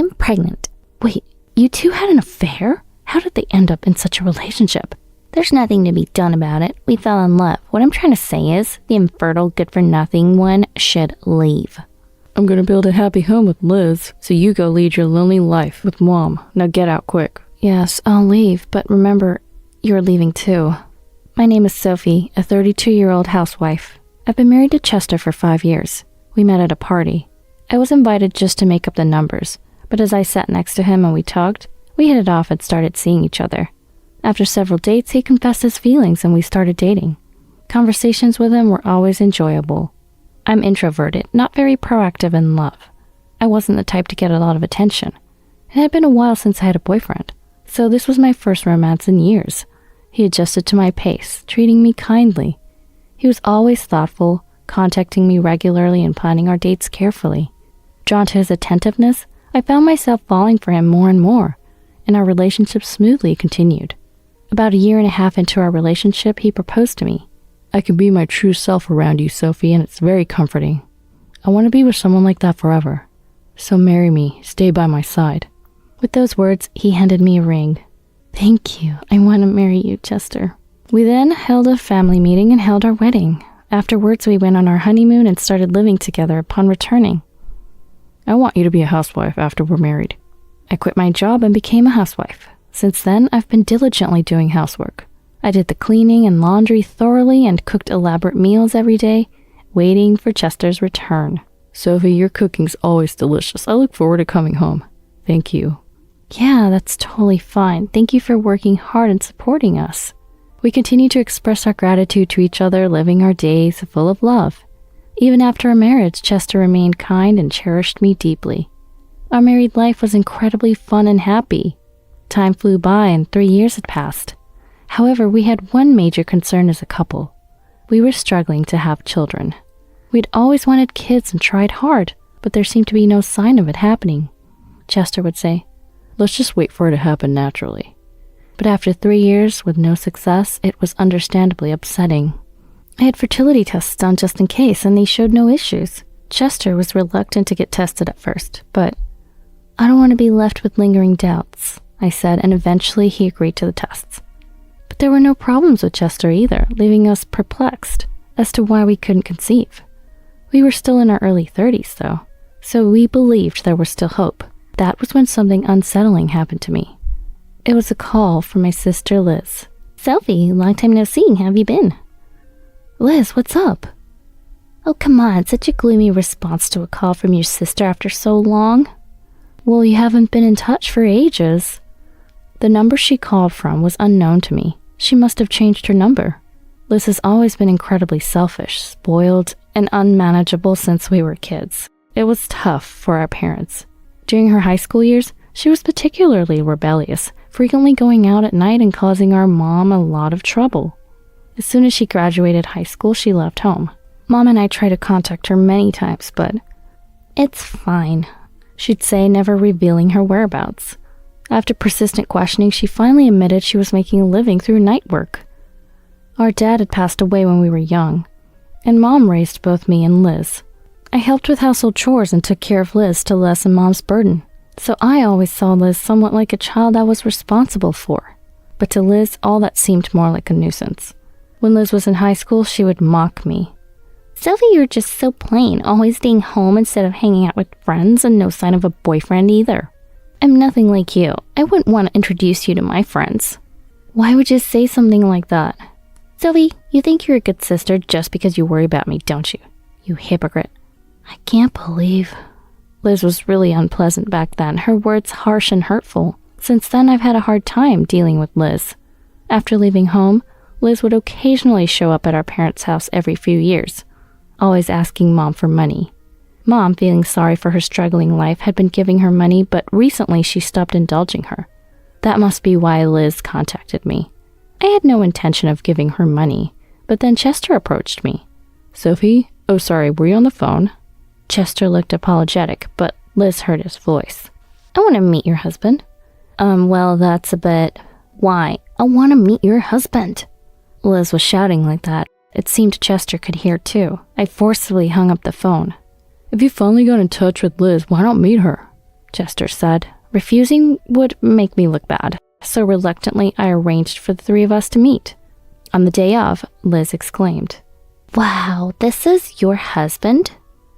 I'm pregnant. Wait, you two had an affair? How did they end up in such a relationship? There's nothing to be done about it. We fell in love. What I'm trying to say is, the infertile, good-for-nothing one should leave. I'm gonna build a happy home with Liz, so you go lead your lonely life with Mom. Now get out quick. Yes, I'll leave, but remember, you're leaving too. My name is Sophie, a 32-year-old housewife. I've been married to Chester for 5 years. We met at a party. I was invited just to make up the numbers, but as I sat next to him and we talked, we hit it off and started seeing each other. After several dates, he confessed his feelings and we started dating. Conversations with him were always enjoyable. I'm introverted, not very proactive in love. I wasn't the type to get a lot of attention. It had been a while since I had a boyfriend, so this was my first romance in years. He adjusted to my pace, treating me kindly. He was always thoughtful, contacting me regularly and planning our dates carefully. Drawn to his attentiveness, I found myself falling for him more and more, and our relationship smoothly continued. About 1.5 years into our relationship, he proposed to me. I can be my true self around you, Sophie, and it's very comforting. I want to be with someone like that forever. So marry me, stay by my side. With those words, he handed me a ring. Thank you. I want to marry you, Chester. We then held a family meeting and held our wedding. Afterwards, we went on our honeymoon and started living together upon returning. I want you to be a housewife after we're married. I quit my job and became a housewife. Since then, I've been diligently doing housework. I did the cleaning and laundry thoroughly and cooked elaborate meals every day, waiting for Chester's return. Sophie, your cooking's always delicious. I look forward to coming home. Thank you. Yeah, that's totally fine. Thank you for working hard and supporting us. We continue to express our gratitude to each other, living our days full of love. Even after our marriage, Chester remained kind and cherished me deeply. Our married life was incredibly fun and happy. Time flew by and 3 years had passed. However, we had one major concern as a couple. We were struggling to have children. We'd always wanted kids and tried hard, but there seemed to be no sign of it happening. Chester would say, "Let's just wait for it to happen naturally." But after 3 years with no success, it was understandably upsetting. I had fertility tests done just in case, and they showed no issues. Chester was reluctant to get tested at first, but I don't want to be left with lingering doubts, I said, and eventually he agreed to the tests. But there were no problems with Chester either, leaving us perplexed as to why we couldn't conceive. We were still in our early 30s, though, so we believed there was still hope. That was when something unsettling happened to me. It was a call from my sister Liz. "Sophie, long time no see, how have you been?" "Liz, what's up?" "Oh, come on, such a gloomy response to a call from your sister after so long." "Well, you haven't been in touch for ages." The number she called from was unknown to me. She must have changed her number. Liz has always been incredibly selfish, spoiled, and unmanageable since we were kids. It was tough for our parents. During her high school years, she was particularly rebellious, frequently going out at night and causing our mom a lot of trouble. As soon as she graduated high school, she left home. Mom and I tried to contact her many times, but "It's fine," she'd say, never revealing her whereabouts. After persistent questioning, she finally admitted she was making a living through night work. Our dad had passed away when we were young, and Mom raised both me and Liz. I helped with household chores and took care of Liz to lessen Mom's burden, so I always saw Liz somewhat like a child I was responsible for. But to Liz, all that seemed more like a nuisance. When Liz was in high school, she would mock me. "Sophie, you're just so plain, always staying home instead of hanging out with friends, and no sign of a boyfriend either. I'm nothing like you. I wouldn't want to introduce you to my friends." "Why would you say something like that?" "Sophie, you think you're a good sister just because you worry about me, don't you? You hypocrite." I can't believe. Liz was really unpleasant back then, her words harsh and hurtful. Since then, I've had a hard time dealing with Liz. After leaving home, Liz would occasionally show up at our parents' house every few years, always asking Mom for money. Mom, feeling sorry for her struggling life, had been giving her money, but recently she stopped indulging her. That must be why Liz contacted me. I had no intention of giving her money, but then Chester approached me. "Sophie? Oh, sorry, were you on the phone?" Chester looked apologetic, but Liz heard his voice. "I want to meet your husband." Well, that's a bit... "Why? I want to meet your husband." Liz was shouting like that. It seemed Chester could hear too. I forcibly hung up the phone. "If you finally got in touch with Liz, why not meet her?" Chester said. Refusing would make me look bad, so reluctantly I arranged for the three of us to meet. On the day of, Liz exclaimed, "Wow, this is your husband?"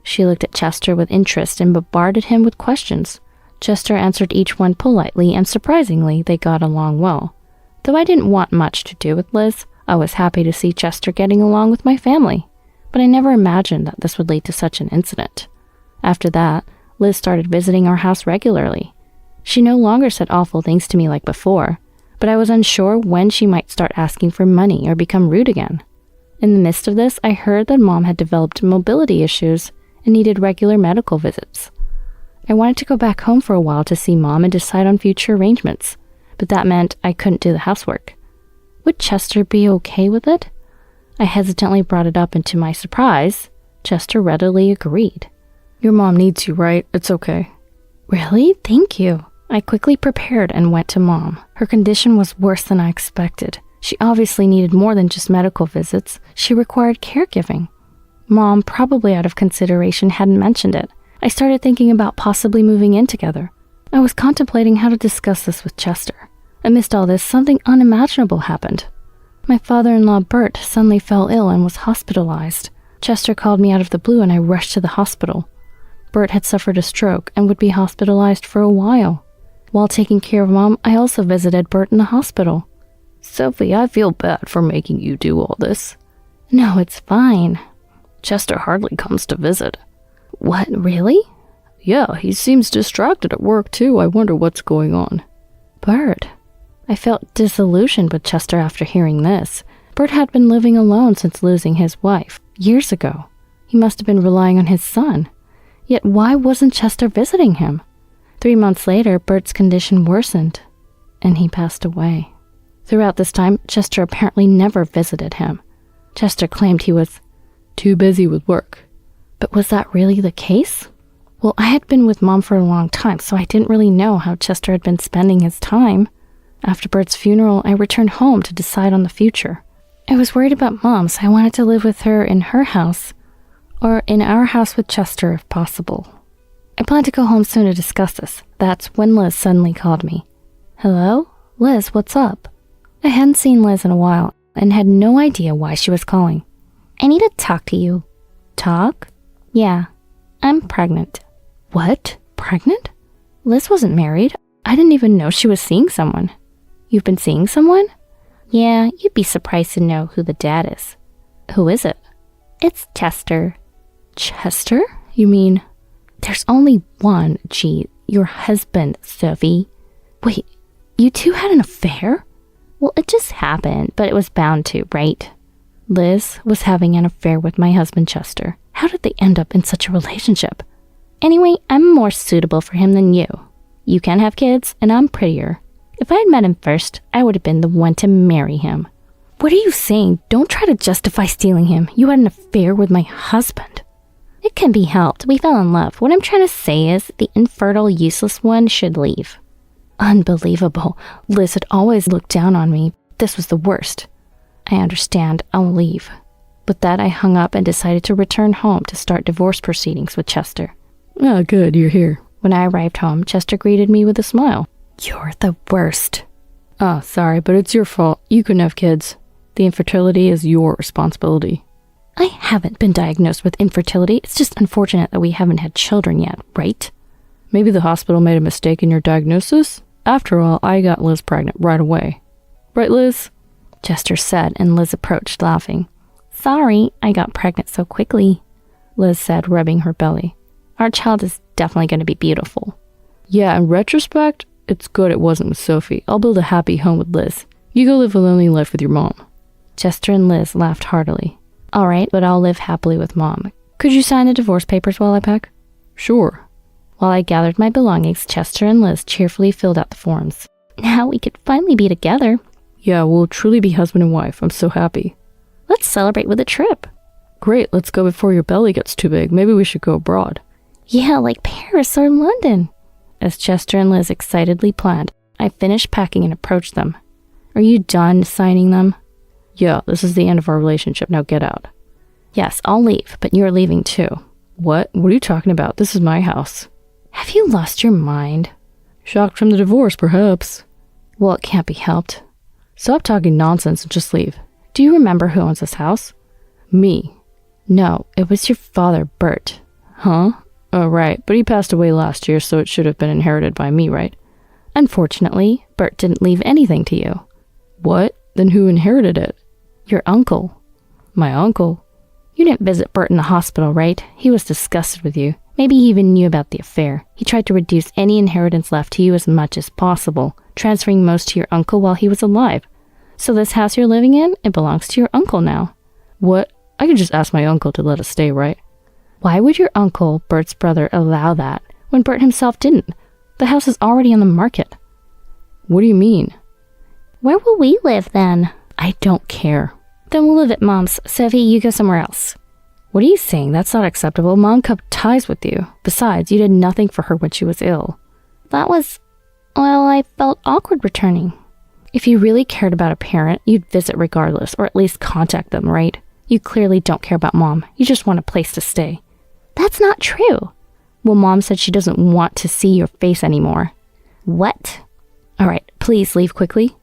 She looked at Chester with interest and bombarded him with questions. Chester answered each one politely, and surprisingly, they got along well. Though I didn't want much to do with Liz, I was happy to see Chester getting along with my family. But I never imagined that this would lead to such an incident. After that, Liz started visiting our house regularly. She no longer said awful things to me like before, but I was unsure when she might start asking for money or become rude again. In the midst of this, I heard that Mom had developed mobility issues and needed regular medical visits. I wanted to go back home for a while to see Mom and decide on future arrangements, but that meant I couldn't do the housework. Would Chester be okay with it? I hesitantly brought it up, and to my surprise, Chester readily agreed. Your mom needs you, right? It's okay. Really? Thank you. I quickly prepared and went to Mom. Her condition was worse than I expected. She obviously needed more than just medical visits. She required caregiving. Mom, probably out of consideration, hadn't mentioned it. I started thinking about possibly moving in together. I was contemplating how to discuss this with Chester. Amidst all this, something unimaginable happened. My father-in-law, Bert, suddenly fell ill and was hospitalized. Chester called me out of the blue and I rushed to the hospital. Bert had suffered a stroke and would be hospitalized for a while. While taking care of Mom, I also visited Bert in the hospital. Sophie, I feel bad for making you do all this. No, it's fine. Chester hardly comes to visit. What, really? Yeah, he seems distracted at work too. I wonder what's going on. Bert. I felt disillusioned with Chester after hearing this. Bert had been living alone since losing his wife, years ago. He must have been relying on his son. Yet why wasn't Chester visiting him? 3 months later, Bert's condition worsened, and he passed away. Throughout this time, Chester apparently never visited him. Chester claimed he was too busy with work. But was that really the case? Well, I had been with Mom for a long time, so I didn't really know how Chester had been spending his time. After Bert's funeral, I returned home to decide on the future. I was worried about Mom, so I wanted to live with her in her house, or in our house with Chester if possible. I planned to go home soon to discuss this. That's when Liz suddenly called me. Hello? Liz, what's up? I hadn't seen Liz in a while and had no idea why she was calling. I need to talk to you. Talk? Yeah, I'm pregnant. What? Pregnant? Liz wasn't married. I didn't even know she was seeing someone. You've been seeing someone? Yeah, you'd be surprised to know who the dad is. Who is it? It's Chester. Chester? You mean... There's only one, your husband, Sophie. Wait, you two had an affair? Well, it just happened, but it was bound to, right? Liz was having an affair with my husband, Chester. How did they end up in such a relationship? Anyway, I'm more suitable for him than you. You can't have kids, and I'm prettier. If I had met him first, I would have been the one to marry him. What are you saying? Don't try to justify stealing him. You had an affair with my husband. It can be helped. We fell in love. What I'm trying to say is the infertile, useless one should leave. Unbelievable. Liz had always looked down on me. This was the worst. I understand. I'll leave. With that, I hung up and decided to return home to start divorce proceedings with Chester. Oh, good, you're here. When I arrived home, Chester greeted me with a smile. You're the worst. Oh, sorry, but it's your fault. You couldn't have kids. The infertility is your responsibility. I haven't been diagnosed with infertility. It's just unfortunate that we haven't had children yet, right? Maybe the hospital made a mistake in your diagnosis? After all, I got Liz pregnant right away. Right, Liz? Chester said, and Liz approached, laughing. Sorry, I got pregnant so quickly, Liz said, rubbing her belly. Our child is definitely going to be beautiful. Yeah, in retrospect, it's good it wasn't with Sophie. I'll build a happy home with Liz. You go live a lonely life with your mom. Chester and Liz laughed heartily. All right, but I'll live happily with Mom. Could you sign the divorce papers while I pack? Sure. While I gathered my belongings, Chester and Liz cheerfully filled out the forms. Now we could finally be together. Yeah, we'll truly be husband and wife. I'm so happy. Let's celebrate with a trip. Great, let's go before your belly gets too big. Maybe we should go abroad. Yeah, like Paris or London. As Chester and Liz excitedly planned, I finished packing and approached them. Are you done signing them? Yeah, this is the end of our relationship. Now get out. Yes, I'll leave, but you're leaving too. What? What are you talking about? This is my house. Have you lost your mind? Shocked from the divorce, perhaps. Well, it can't be helped. Stop talking nonsense and just leave. Do you remember who owns this house? Me. No, it was your father, Bert. Huh? Oh, right, but he passed away last year, so it should have been inherited by me, right? Unfortunately, Bert didn't leave anything to you. What? Then who inherited it? Your uncle. My uncle? You didn't visit Bert in the hospital, right? He was disgusted with you. Maybe he even knew about the affair. He tried to reduce any inheritance left to you as much as possible, transferring most to your uncle while he was alive. So this house you're living in, it belongs to your uncle now. What? I could just ask my uncle to let us stay, right? Why would your uncle, Bert's brother, allow that when Bert himself didn't? The house is already on the market. What do you mean? Where will we live then? I don't care. Then we'll live at Mom's. Sophie, you go somewhere else. What are you saying? That's not acceptable. Mom cut ties with you. Besides, you did nothing for her when she was ill. I felt awkward returning. If you really cared about a parent, you'd visit regardless, or at least contact them, right? You clearly don't care about Mom. You just want a place to stay. That's not true. Well, Mom said she doesn't want to see your face anymore. What? All right, please leave quickly.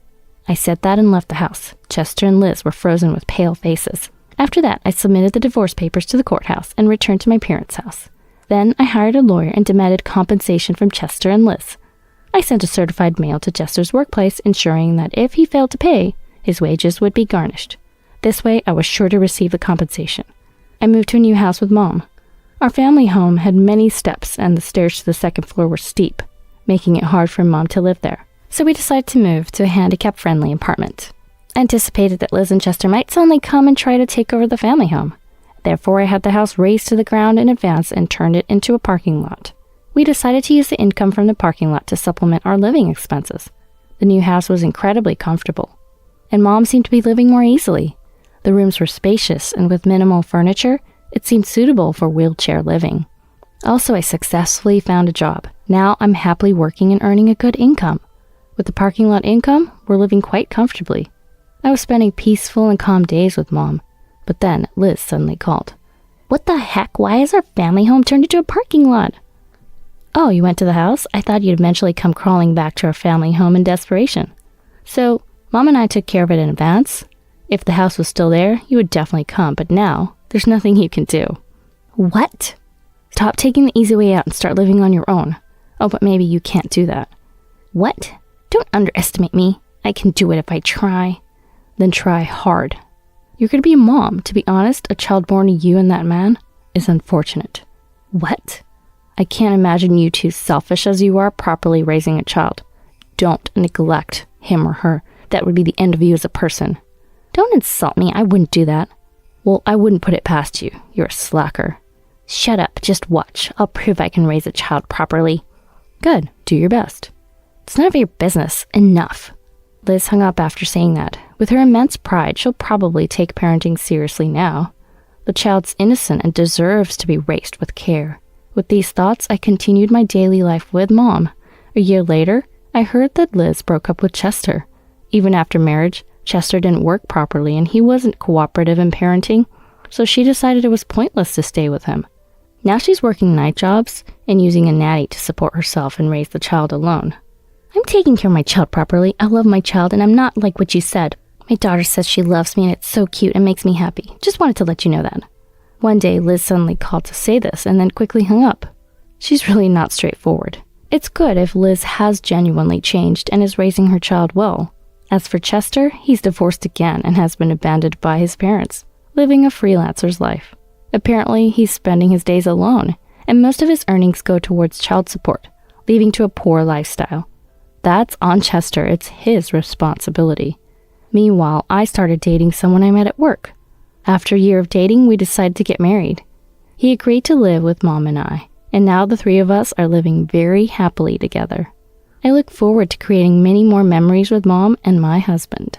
I said that and left the house. Chester and Liz were frozen with pale faces. After that, I submitted the divorce papers to the courthouse and returned to my parents' house. Then I hired a lawyer and demanded compensation from Chester and Liz. I sent a certified mail to Chester's workplace, ensuring that if he failed to pay, his wages would be garnished. This way, I was sure to receive the compensation. I moved to a new house with Mom. Our family home had many steps, and the stairs to the second floor were steep, making it hard for Mom to live there. So we decided to move to a handicap-friendly apartment. I anticipated that Liz and Chester might suddenly come and try to take over the family home. Therefore, I had the house razed to the ground in advance and turned it into a parking lot. We decided to use the income from the parking lot to supplement our living expenses. The new house was incredibly comfortable, and Mom seemed to be living more easily. The rooms were spacious, and with minimal furniture, it seemed suitable for wheelchair living. Also, I successfully found a job. Now I'm happily working and earning a good income. With the parking lot income, we're living quite comfortably. I was spending peaceful and calm days with Mom, but then Liz suddenly called. What the heck? Why is our family home turned into a parking lot? Oh, you went to the house? I thought you'd eventually come crawling back to our family home in desperation. So, Mom and I took care of it in advance. If the house was still there, you would definitely come, but now, there's nothing you can do. What? Stop taking the easy way out and start living on your own. Oh, but maybe you can't do that. What? Don't underestimate me. I can do it if I try. Then try hard. You're going to be a mom. To be honest, a child born to you and that man is unfortunate. What? I can't imagine you two, selfish as you are, properly raising a child. Don't neglect him or her. That would be the end of you as a person. Don't insult me. I wouldn't do that. Well, I wouldn't put it past you. You're a slacker. Shut up. Just watch. I'll prove I can raise a child properly. Good. Do your best. It's none of your business. Enough. Liz hung up after saying that. With her immense pride, she'll probably take parenting seriously now. The child's innocent and deserves to be raised with care. With these thoughts, I continued my daily life with Mom. A year later, I heard that Liz broke up with Chester. Even after marriage, Chester didn't work properly and he wasn't cooperative in parenting, so she decided it was pointless to stay with him. Now she's working night jobs and using a nanny to support herself and raise the child alone. I'm taking care of my child properly. I love my child and I'm not like what you said. My daughter says she loves me and it's so cute and makes me happy. Just wanted to let you know that. One day, Liz suddenly called to say this and then quickly hung up. She's really not straightforward. It's good if Liz has genuinely changed and is raising her child well. As for Chester, he's divorced again and has been abandoned by his parents, living a freelancer's life. Apparently, he's spending his days alone, and most of his earnings go towards child support, leading to a poor lifestyle. That's on Chester. It's his responsibility. Meanwhile, I started dating someone I met at work. After a year of dating, we decided to get married. He agreed to live with Mom and I, and now the three of us are living very happily together. I look forward to creating many more memories with Mom and my husband.